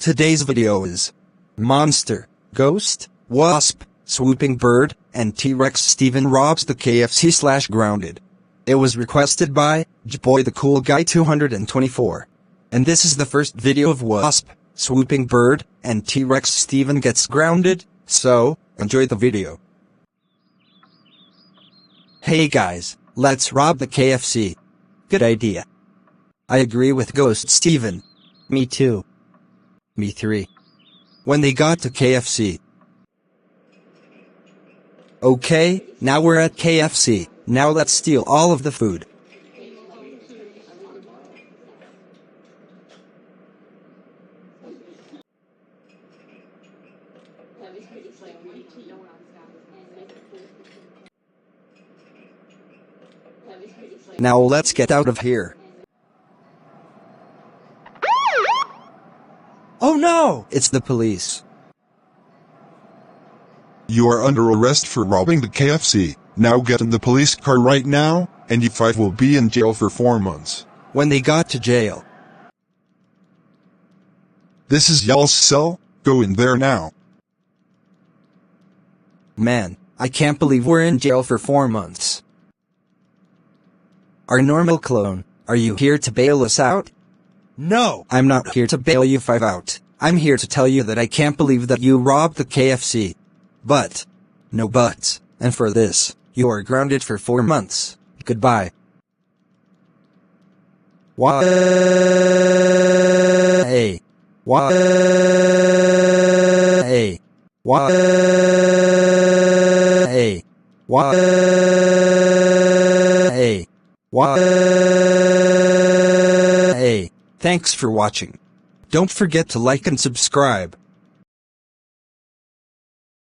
Today's video is Monster, Ghost, Wasp, Swooping Bird, and T-Rex Steven robs the KFC / Grounded. It was requested by Jboy the Cool Guy 224. And this is the first video of Wasp, Swooping Bird, and T-Rex Steven gets grounded, so enjoy the video. Hey guys, let's rob the KFC. Good idea. I agree with Ghost Steven. Me too. Me 3. When they got to KFC. Okay, now we're at KFC, now let's steal all of the food. Now let's get out of here. Oh no! It's the police. You are under arrest for robbing the KFC. Now get in the police car right now, and you 5 will be in jail for 4 months. When they got to jail. This is y'all's cell, go in there now. Man, I can't believe we're in jail for 4 months. Our normal clone, are you here to bail us out? No! I'm not here to bail you 5 out. I'm here to tell you that I can't believe that you robbed the KFC. But. No buts. And for this, you are grounded for 4 months. Goodbye. What? Hey. What? Hey. What? Hey. What? Hey. What? Hey. Thanks for watching. Don't forget to like and subscribe.